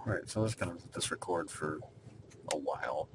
Right, so let's kind of let this record for a while.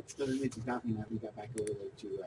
It's still needs some coffee now. We got back over there to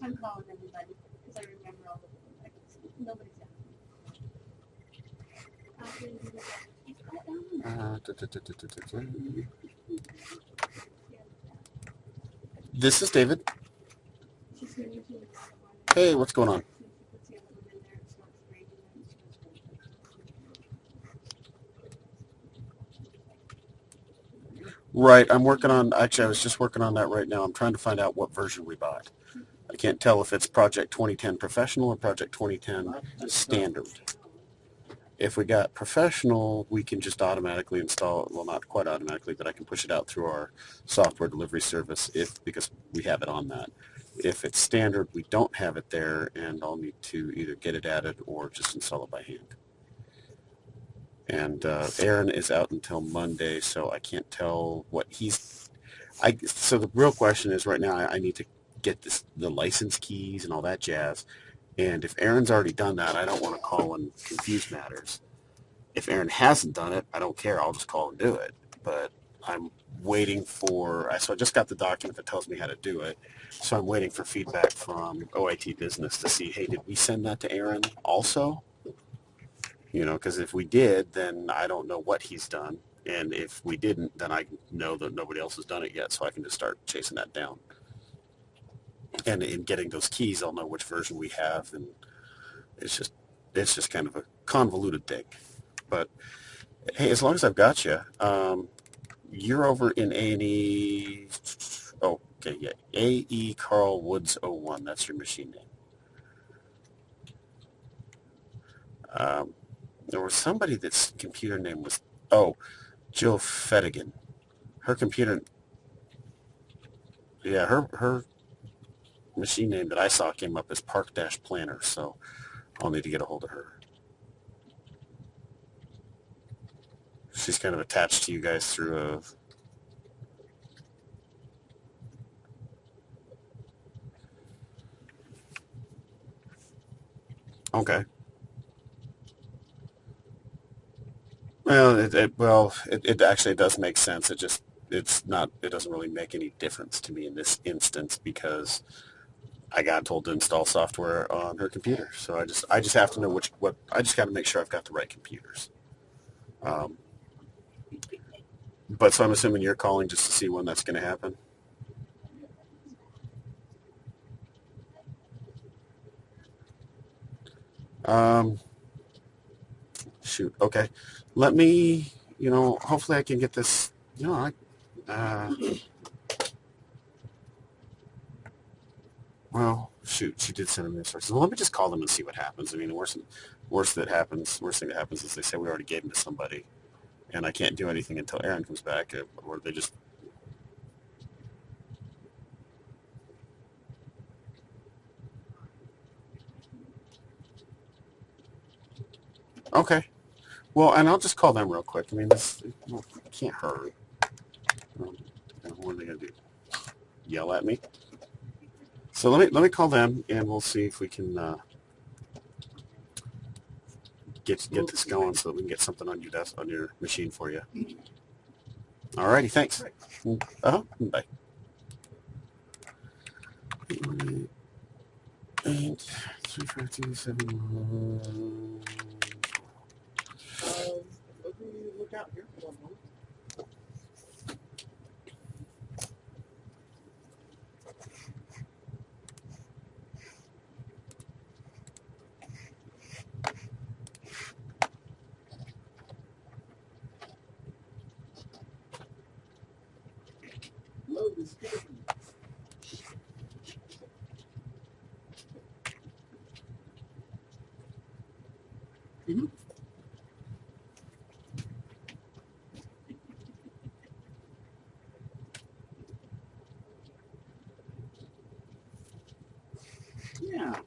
I'm calling everybody because I remember all the nobody's This is David. Hey, what's going on? Right, I'm working on, actually I was just working on that right now. I'm trying to find out what version we bought. I can't tell if it's Project 2010 Professional or Project 2010 Standard. If we got Professional, we can just automatically install it. Well, not quite automatically, but I can push it out through our software delivery service because we have it on that. If it's Standard, we don't have it there, and I'll need to either get it added or just install it by hand. And Aaron is out until Monday, so I can't tell what he's... So the real question is right now I need to get the license keys and all that jazz. And if Aaron's already done that, I don't want to call and confuse matters. If Aaron hasn't done it, I don't care. I'll just call and do it. But I'm waiting for... So I just got the document that tells me how to do it. So I'm waiting for feedback from OIT Business to see, hey, did we send that to Aaron also? You know, because if we did, then I don't know what he's done. And if we didn't, then I know that nobody else has done it yet, so I can just start chasing that down. And in getting those keys, I'll know which version we have, and it's just kind of a convoluted thing. But hey, as long as I've got you, you're over in A&E. Oh, okay, yeah, A.E. Carl Woods 01. That's your machine name. There was somebody that's computer name was Jill Fettigan. Her computer, yeah, her machine name that I saw came up as Park-Planner, so I'll need to get a hold of her. She's kind of attached to you guys through a... Okay. Well, it actually does make sense. It doesn't really make any difference to me in this instance because I got told to install software on her computer. So I just have to know I just got to make sure I've got the right computers. But so I'm assuming you're calling just to see when that's going to happen? Shoot. Okay. Let me, hopefully I can get this, well, shoot, she did send me instructions. Well, let me just call them and see what happens. I mean, the worst thing that happens is they say we already gave them to somebody, and I can't do anything until Aaron comes back, or they just... Okay. Well, and I'll just call them real quick. I mean, this can't hurt. What are they going to do? Yell at me? So let me call them, and we'll see if we can get this going so that we can get something on your machine for you. All righty, thanks. Bye. 8, 3, 5, 2, 7, Let me look out here for one moment. Mhm. Yeah.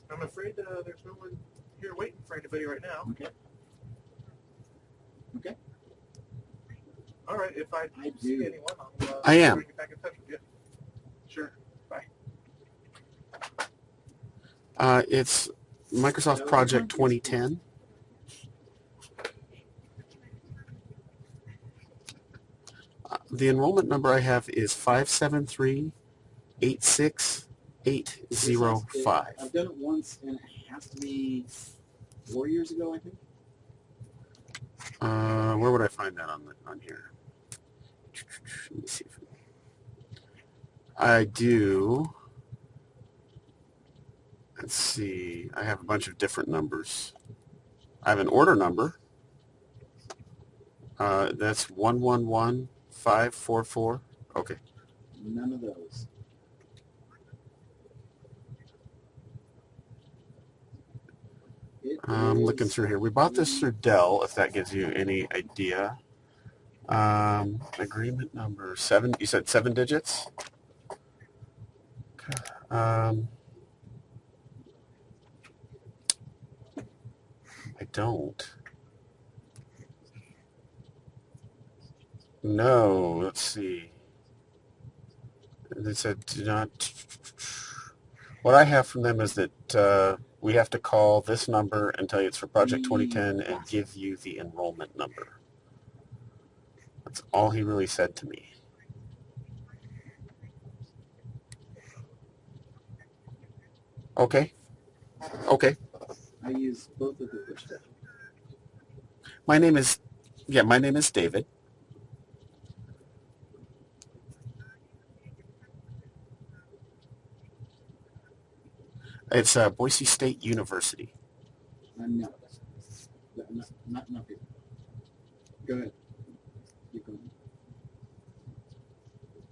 I'm afraid there's no one here waiting for anybody right now. Okay. Okay. All right, if I I see do. anyone, I'll I am. bring you back in touch with you. Sure. Bye. It's Microsoft Project 2010. The enrollment number I have is 573-86805. I've done it once, and it has to be 4 years ago, I think. Where would I find that on here? Let me see. I do. Let's see. I have a bunch of different numbers. I have an order number. That's 111544. Okay. None of those. I'm looking through here. We bought this through Dell, if that gives you any idea. Agreement number 7. You said 7 digits? I don't. No, let's see. They said do not. What I have from them is that we have to call this number and tell you it's for Project 2010 and give you the enrollment number. That's all he really said to me. Okay. Okay. I use both of the push buttons. My name is David. It's Boise State University. No. Not good. Go ahead. Keep going.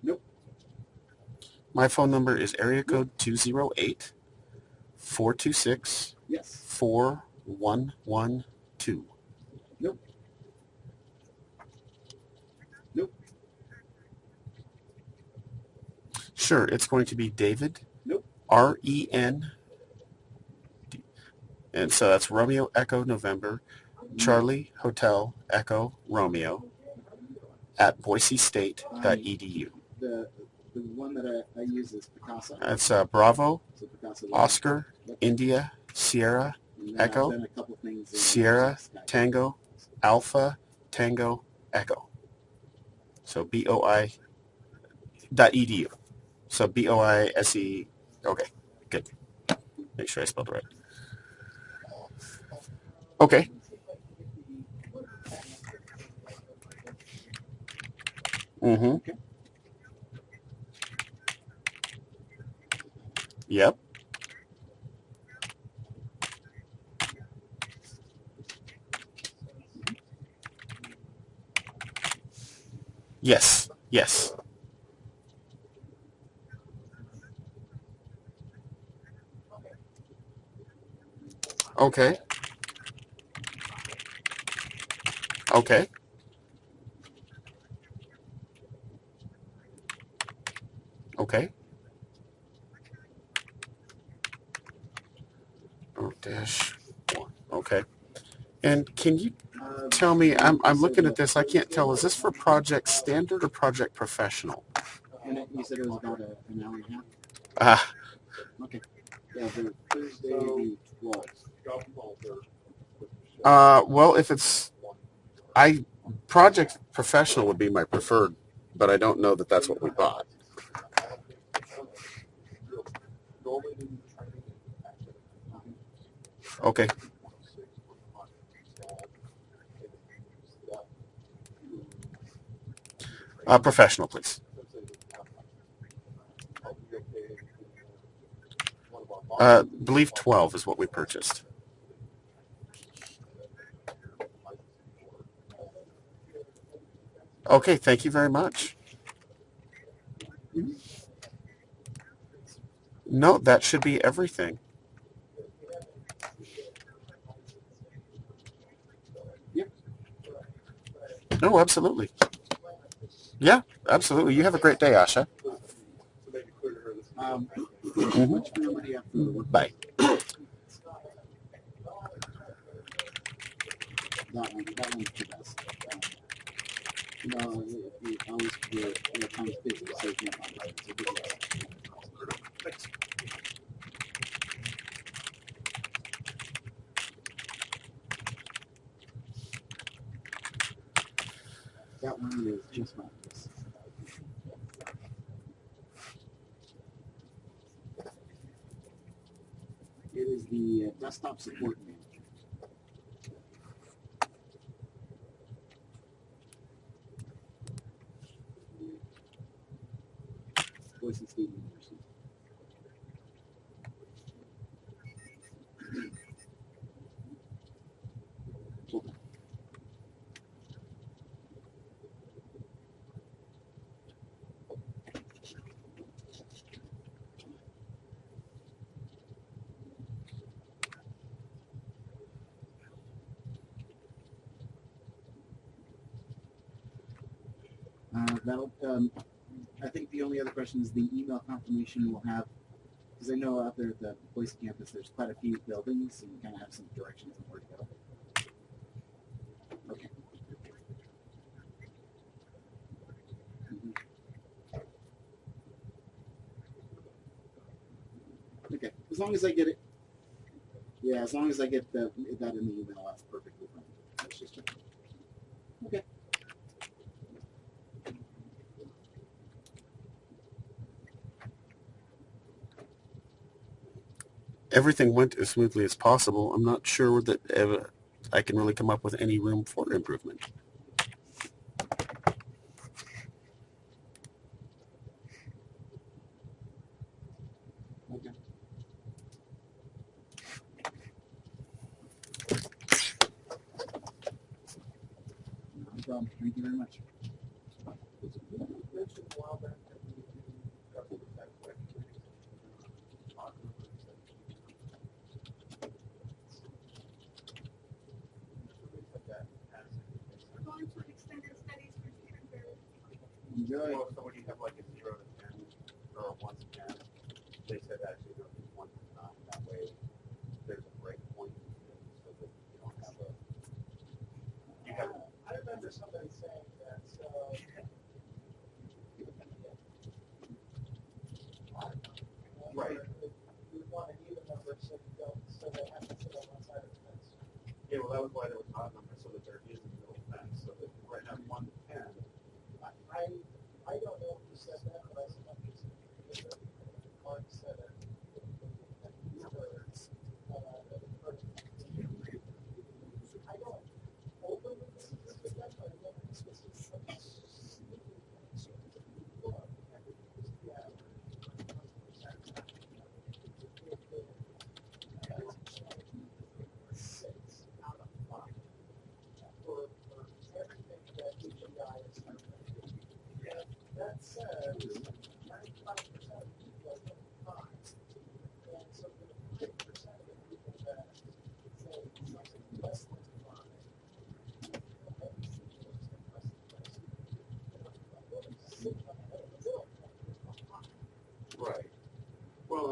Nope. My phone number is area code 208-426-4112. Yes. Nope. Nope. Sure, it's going to be David. Nope. R-E-N. And so that's Romeo Echo November, Charlie Hotel Echo Romeo at boisestate.edu. The one that I use is Picasa. That's Bravo, So Picasa. Oscar, India, Sierra, And then Echo, I've done a couple things in Sierra, Skype. Tango, Alpha, Tango, Echo. So boi.edu. So B-O-I-S-E. Okay, good. Make sure I spelled it right. Okay. Mm-hmm. Okay. Yep. Yes. Yes. Okay. Okay. Okay. Oh, dash 1. Okay. And can you tell me, I'm looking at this, I can't tell, is this for Project Standard or Project Professional? And you said it was about an hour and a half? Ah, Okay. Yeah, the Thursday the 12th. well, if it's, Project Professional would be my preferred, but I don't know that that's what we bought. Okay. Professional, please. Believe 12 is what we purchased. Okay, thank you very much. No, that should be everything. Yep. No, absolutely. Yeah, absolutely. You have a great day, Asha. Mhm. Much more money after the work. Bye. That one's the best. No, you always your time's busy, so you can't find it. So this is- Thanks. That one is just fine. Yes. It is the desktop support manager. Boise State University. That'll. I think the only other question is the email confirmation we'll have, because I know out there at the Boise campus there's quite a few buildings, and we kind of have some directions on where to go. Okay. Okay. As long as I get it. Yeah, as long as I get that in the email, that's perfectly fine. That's just checking. Okay. Everything went as smoothly as possible. I'm not sure that I can really come up with any room for improvement. Okay. No problem. Thank you very much. We're going to extended studies for Canterbury. Enjoy. Well, so when you have like a 0 to 10 or a 1 to 10, they said actually go from 1 to 9. That way there's a break point so that you don't have a. You have. I remember somebody saying that. Right. We want an even number so you don't, so they have to sit on one side of the fence. Yeah, well, that was why there was odd numbers so that there is a middle fence. So that right now 1 to 10. I don't know who said that, but I said Mark said it. I don't open this with that, but I don't six out of 5 for everything that each guy is doing. Yeah. That said, 95% of people are doing 5. And so the 5% of the people that say something less than 5, right. Well,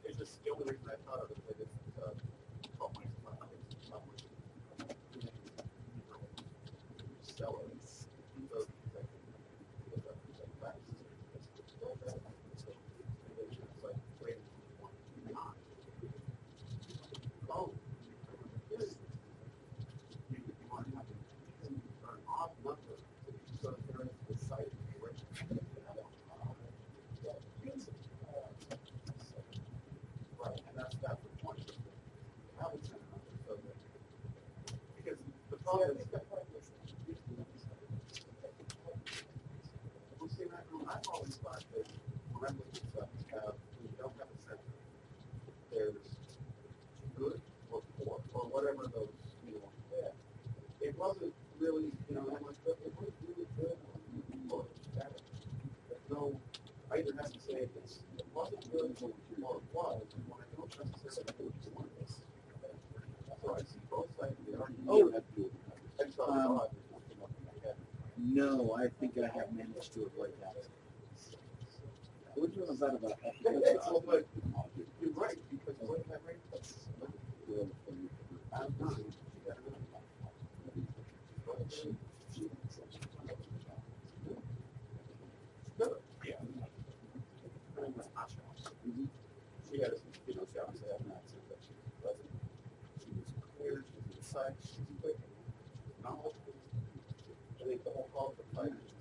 it's just the only reason I thought of it was it's 12 minus 5. Sellers. Oh, you want to have an odd number so that there is the site. No, I think I have managed to avoid that. Which one was that about? Well, but you're right, because what that rate, I'm not. Yeah. She has, you know, she obviously has an accent, but she doesn't. She was clear, she was concise, she's quick, knowledgeable. I think the whole call for fight is,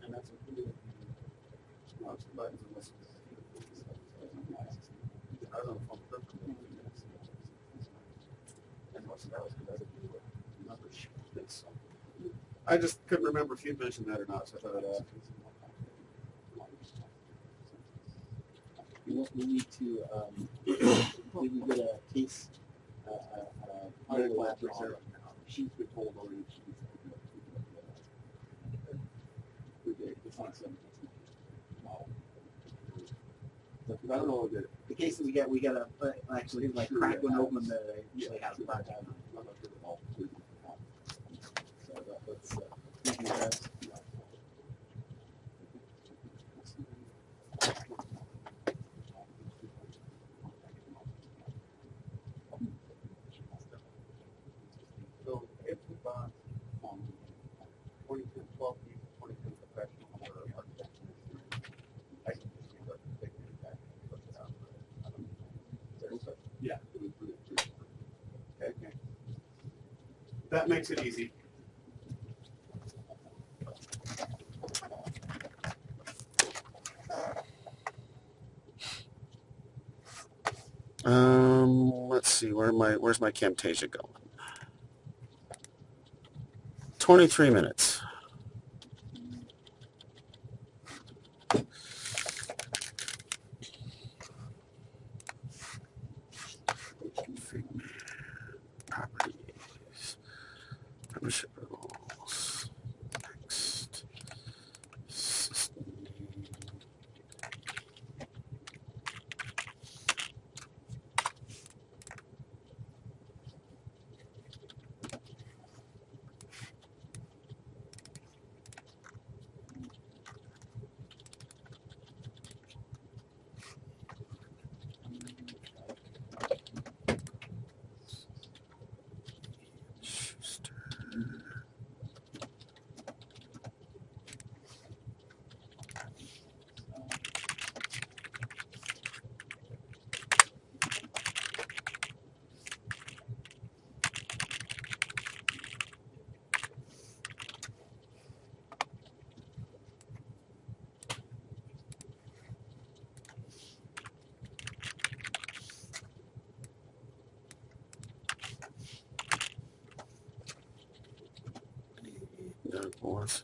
and that's including, you know, some buttons and listen. I don't know if I'm perfect. And what's that was because I didn't do it. Number she thinks so. I just couldn't remember if you'd mentioned that or not, so I thought I'd ask. We need to maybe get a case, medical officer. She's been told already. It's not something. I don't know that. The cases we gotta actually like crack one open that I usually have crack out. I'm not sure the all. So let's thank you guys. So if we bought 22, 12 people, 22 professional or architects, I can just use our big impact and put it out. Yeah. Okay. That makes it easy. Let's see, where's my Camtasia going? 23 minutes. Properties. Membership rules. Next. System name. Schuster. Doug Morris.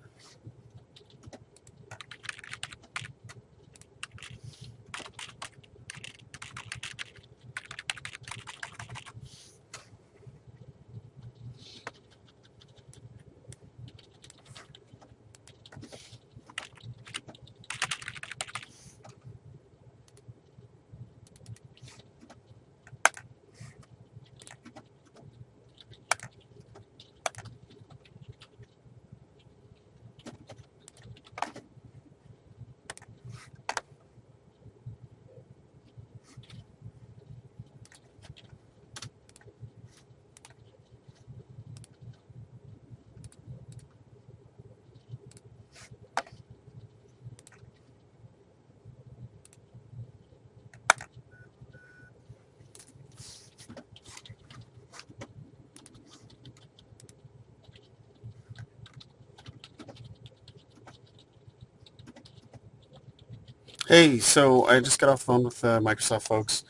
Hey, so I just got off the phone with Microsoft folks.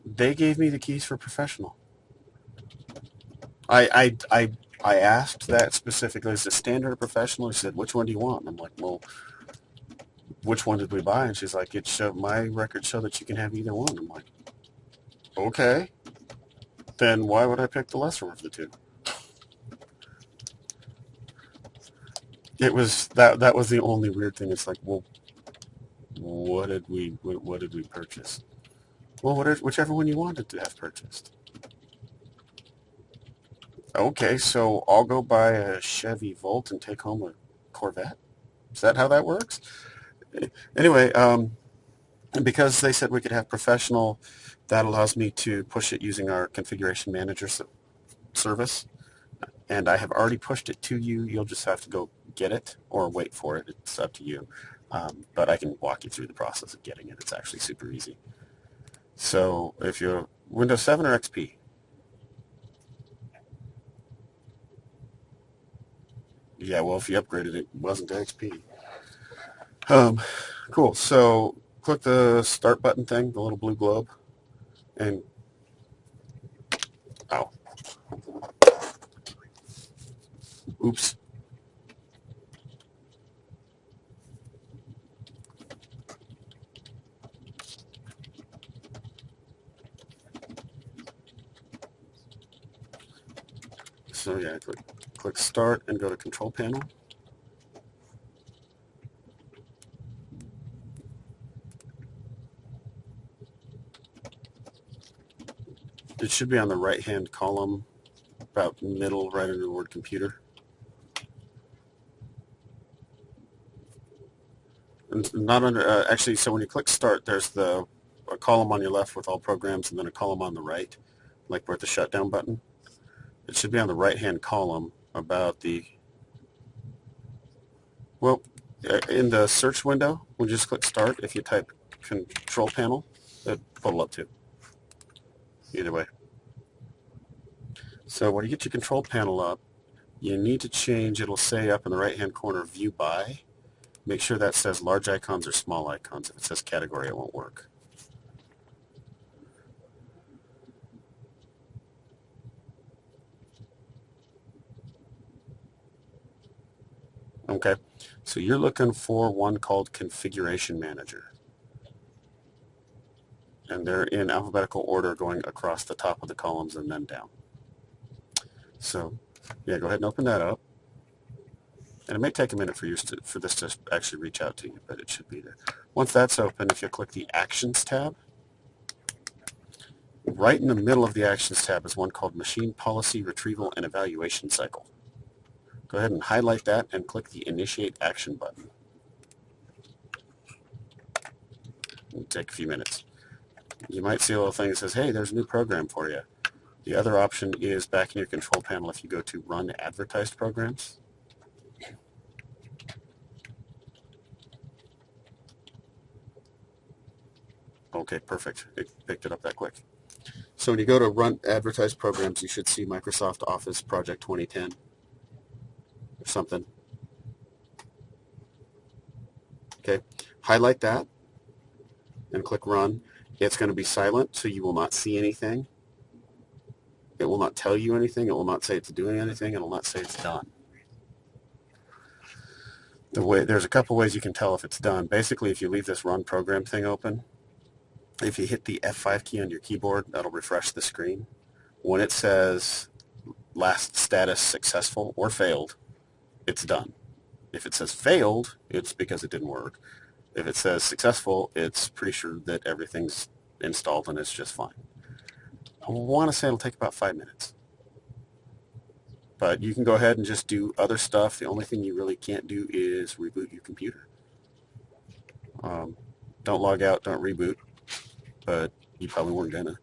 They gave me the keys for professional. I asked that specifically. Is it standard or professional? She said, which one do you want? And I'm like, well, which one did we buy? And she's like, my records show that you can have either one. I'm like, okay. Then why would I pick the lesser of the two? It was that was the only weird thing. It's like, well, what did we purchase? Well, whichever one you wanted to have purchased. Okay, so I'll go buy a Chevy Volt and take home a Corvette? Is that how that works? Anyway, because they said we could have professional, that allows me to push it using our configuration manager service. And I have already pushed it to you. You'll just have to go get it or wait for it. It's up to you. But I can walk you through the process of getting it. It's actually super easy. So if you're Windows 7 or XP? Yeah, well, if you upgraded it, wasn't to XP. Cool. So click the start button thing, the little blue globe, and ow, oops. So yeah, click start and go to control panel. It should be on the right hand column, about middle, right under the word computer. And not under, actually, so when you click start, there's a column on your left with all programs and then a column on the right, like we're at the shutdown button. It should be on the right hand column about well, in the search window, we'll just click start. If you type control panel, it'll pull up too. Either way. So when you get your control panel up, you need to change, it'll say up in the right hand corner, view by. Make sure that says large icons or small icons. If it says category, it won't work. Okay, so you're looking for one called Configuration Manager. And they're in alphabetical order going across the top of the columns and then down. So, yeah, go ahead and open that up. And it may take a minute for this to actually reach out to you, but it should be there. Once that's open, if you click the Actions tab, right in the middle of the Actions tab is one called Machine Policy Retrieval and Evaluation Cycle. Go ahead and highlight that and click the Initiate Action button. It'll take a few minutes. You might see a little thing that says, hey, there's a new program for you. The other option is back in your control panel if you go to Run Advertised Programs. Okay, perfect. It picked it up that quick. So when you go to Run Advertised Programs, you should see Microsoft Office Project 2010 or something. Okay, highlight that and click Run. It's going to be silent, so you will not see anything. It will not tell you anything. It will not say it's doing anything. It will not say it's done. There's a couple ways you can tell if it's done. Basically, if you leave this Run Program thing open, if you hit the F5 key on your keyboard, that'll refresh the screen. When it says last status successful or failed, it's done. If it says failed, it's because it didn't work. If it says successful, it's pretty sure that everything's installed and it's just fine. I want to say it'll take about 5 minutes. But you can go ahead and just do other stuff. The only thing you really can't do is reboot your computer. Don't log out, don't reboot, but you probably weren't gonna.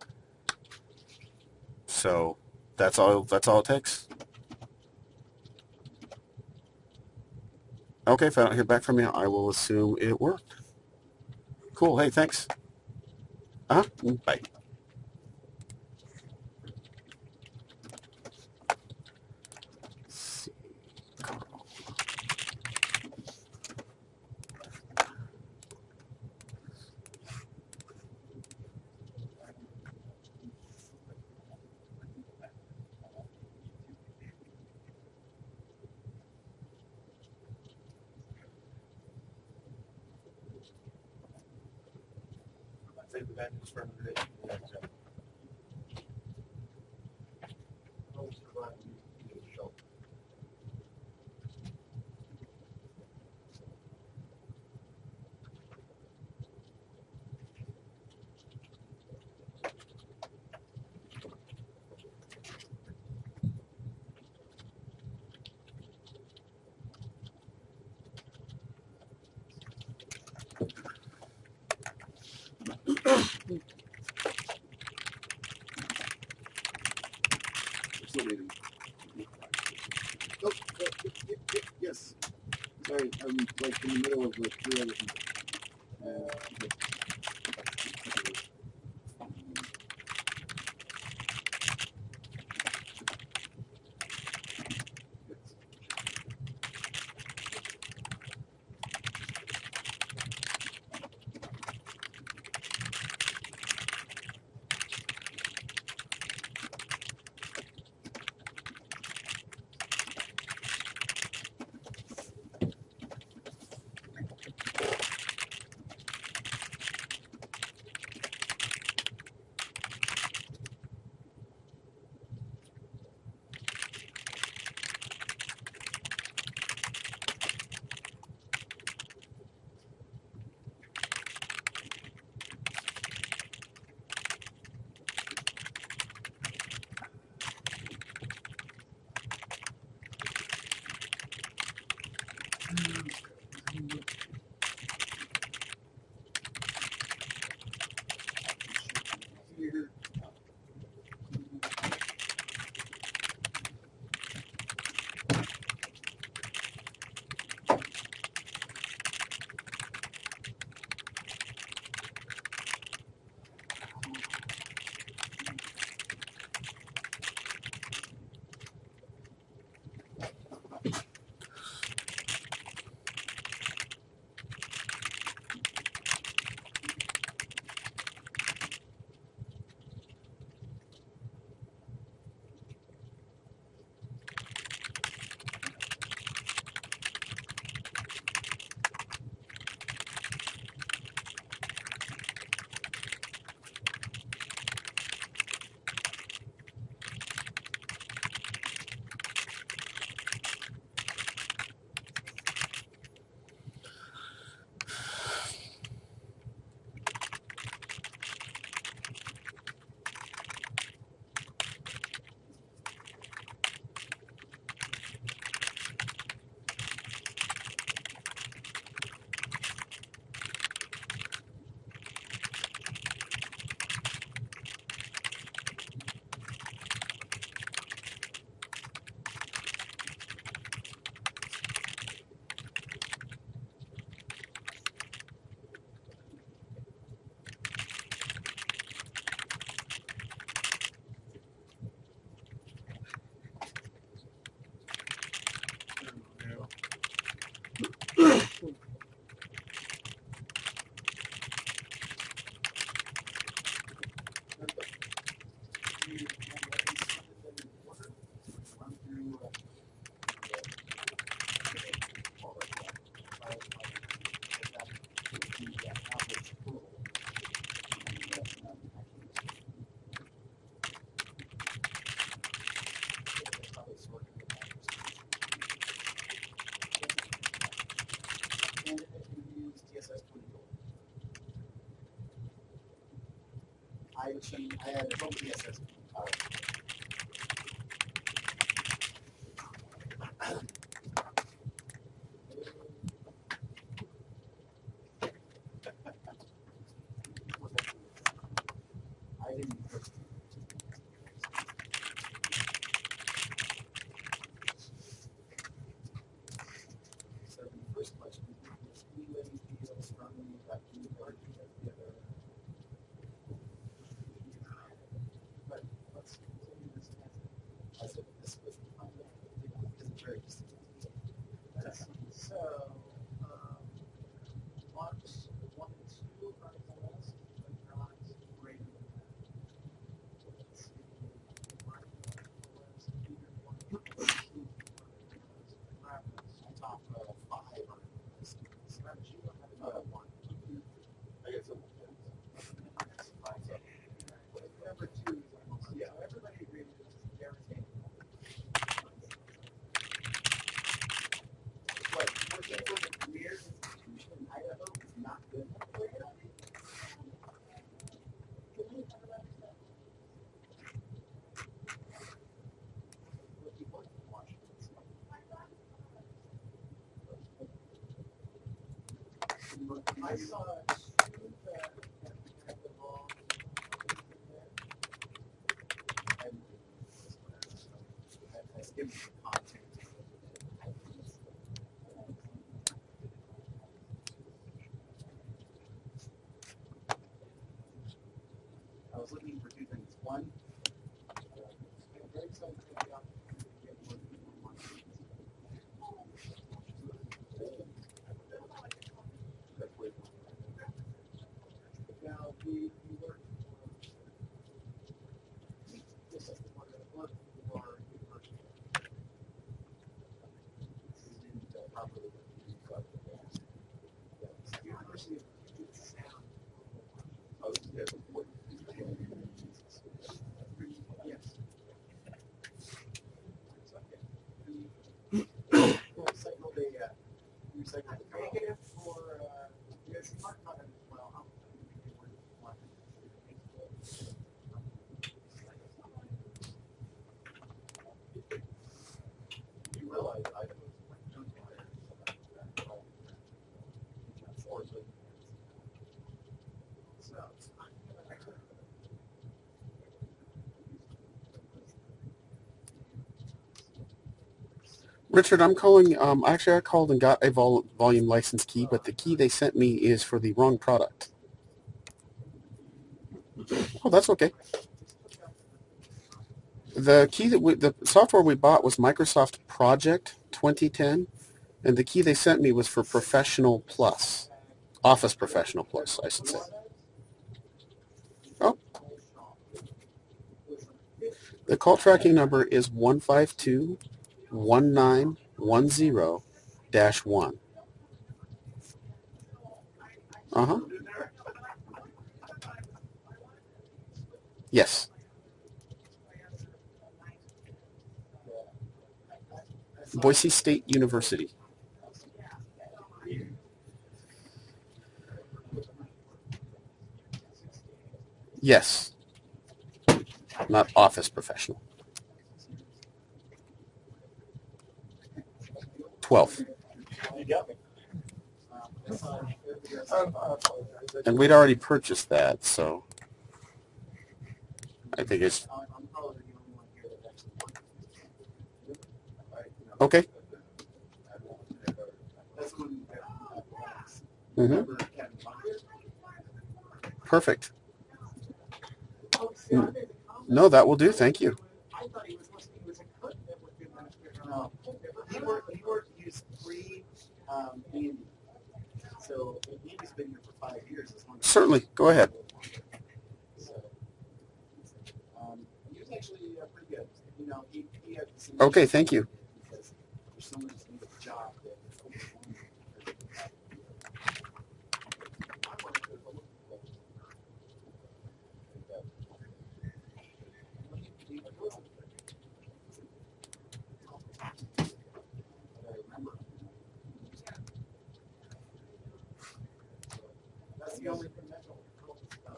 So that's all it takes. Okay, if I don't hear back from you, I will assume it worked. Cool, hey, thanks. Bye. Still waiting. Oh, yes. Sorry, I'm like in the middle of like 3 other things. Okay. Here. I had a home TSS. I didn't. So the first question is, anybody feel strongly about you or the other? But let's continue this answer. As if this was the final, because it's very distinct. So, marks 1 and 2 are the list, but not greater than that. Let's see. Mark 1 was Peter 1, 2, top 5 on the list. Strategy 1. I guess so. That's 5. So, number 2 is on the list. So everybody agrees with this is guaranteed. What, working for the premier institution in Idaho is not good enough for you? What you want in Washington State? I saw a student that had the law in there. And Richard, I'm calling. Actually, I called and got a volume license key, but the key they sent me is for the wrong product. Oh, that's okay. The key the software we bought was Microsoft Project 2010, and the key they sent me was for Professional Plus, Office Professional Plus, I should say. Oh, the call tracking number is 152-1910-1. Uh-huh. Yes. Boise State University. Yes. Not Office Professional. 12. You got me. And we'd already purchased that, so I think it's I'm probably the only one here that actually wants it. okay. That's when Mm-hmm. remember Kevin Bunker? Perfect. Oh, see, I made the comment. No, that will do. Thank you. I thought he was listening. He was a cook network administrator. No, he worked. He was pre Andy. So Andy's been here for 5 years. As long as Certainly. Go ahead. So, he was actually pretty good. You know, he had some Okay, thank you. because there's someone who's needed a job that that's the only thing that's what it does.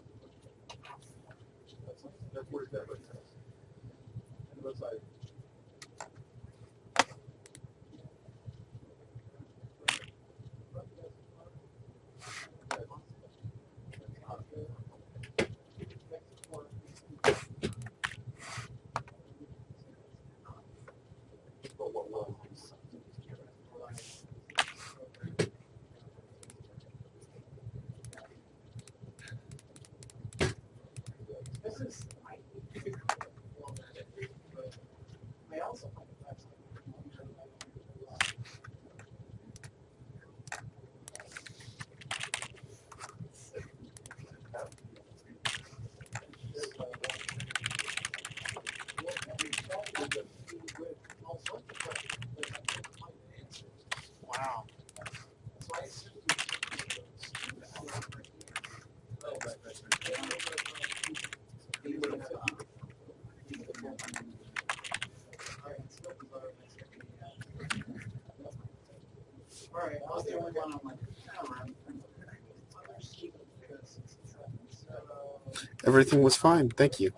And it looks like this is I also find it wow. So I assume all right, I was the only one on my camera. Everything was fine. Thank you.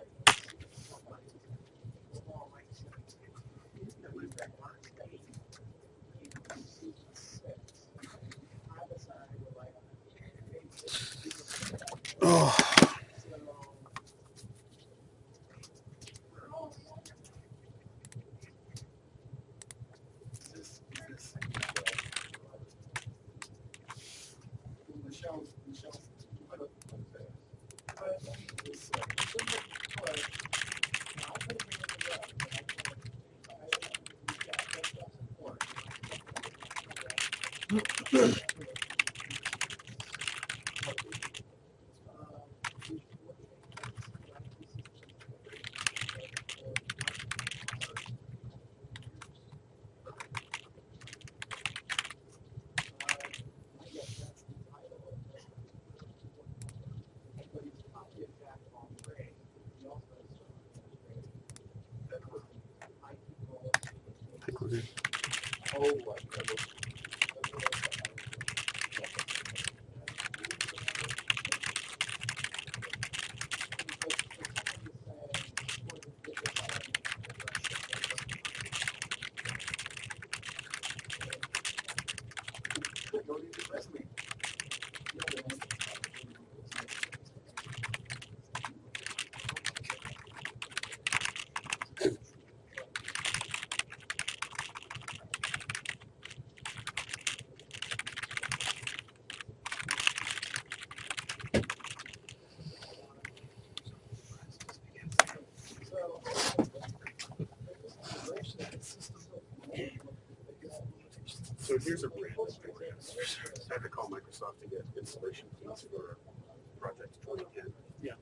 Oh, I think we're good. Here's a random thing. I had to call Microsoft to get installation keys for Project 2010. Yeah.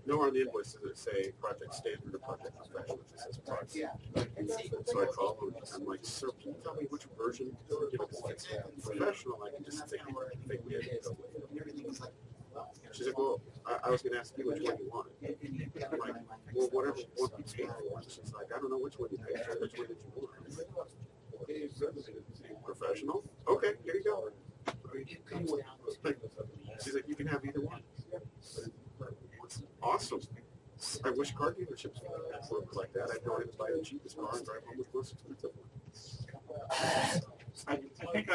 Nowhere on the invoice does it say Project Standard or Project Professional. It just says Project. So I call them. I'm like, sir, can you tell me which version? You know, 'cause if it's professional, I can just think we had to go with it. She's like, well, I was going to ask you which one you wanted. I'm like, well, whatever one you paid for. She's like, I don't know which one you paid for. Which one did you want? Professional? Okay, here you go. She's like, you can have either one. Awesome. I wish car dealerships worked like that. I'd go in and buy the cheapest car and drive home with the most expensive one. I think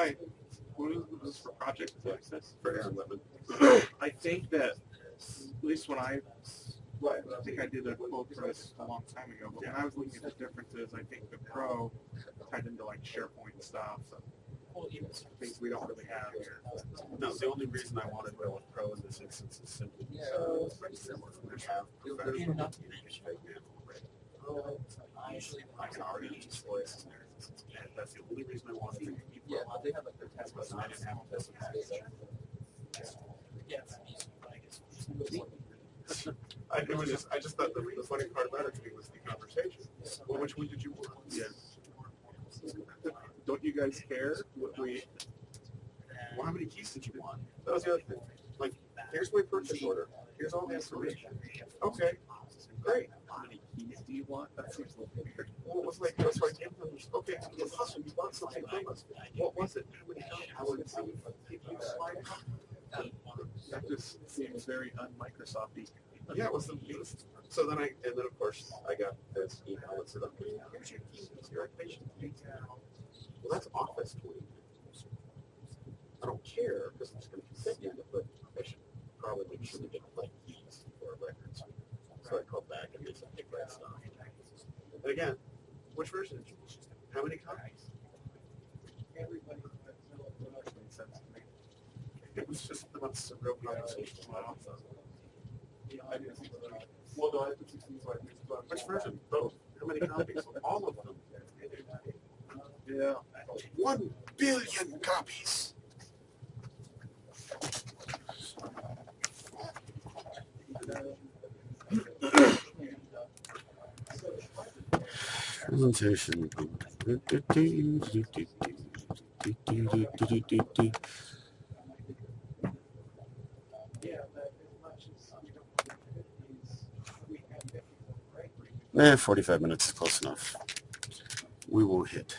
what was this for Project Access? For Aaron Lemon. I think that, at least when I think I did a quote for this a long time ago, but when I was looking at the differences, I think the Pro tied into like SharePoint stuff and things we don't really have here. No, the only reason I wanted to go with Pro in this instance is simply because it's very similar. We have professional I can already use voice. And that's the only reason I wanted to keep Pro. Yeah, they have like their test Because I didn't have to test it. I just thought the funny part about it to me was the conversation. Well, which one did you want? Yeah. Don't you guys care what we? Well, how many keys did you want? That was the other thing. Like, here's my purchase order. Here's all the information. Okay, great. How many keys do you want? That seems a little weird. Well, it was like, that's what I gave them. Okay, it's awesome. You bought something from us. What was it? How many copies? I would see if you slide. That just seems very un-Microsoft-y. Yeah, it was so then and then of course I got this email that said, okay, here's your keys, your activation keys. Well, that's Office 20. I don't care because I'm just going to continue it, but I should probably make sure we get like keys for records. So I called back and did some big red stuff. And again, which version did you choose? How many copies? Everybody makes sense to me. It was just a real conversation. I didn't see well, no, I put 16, so I think Which version? Both. How many copies? All of them. yeah. 1 billion copies. Presentation. Eh, 45 minutes is close enough. We will hit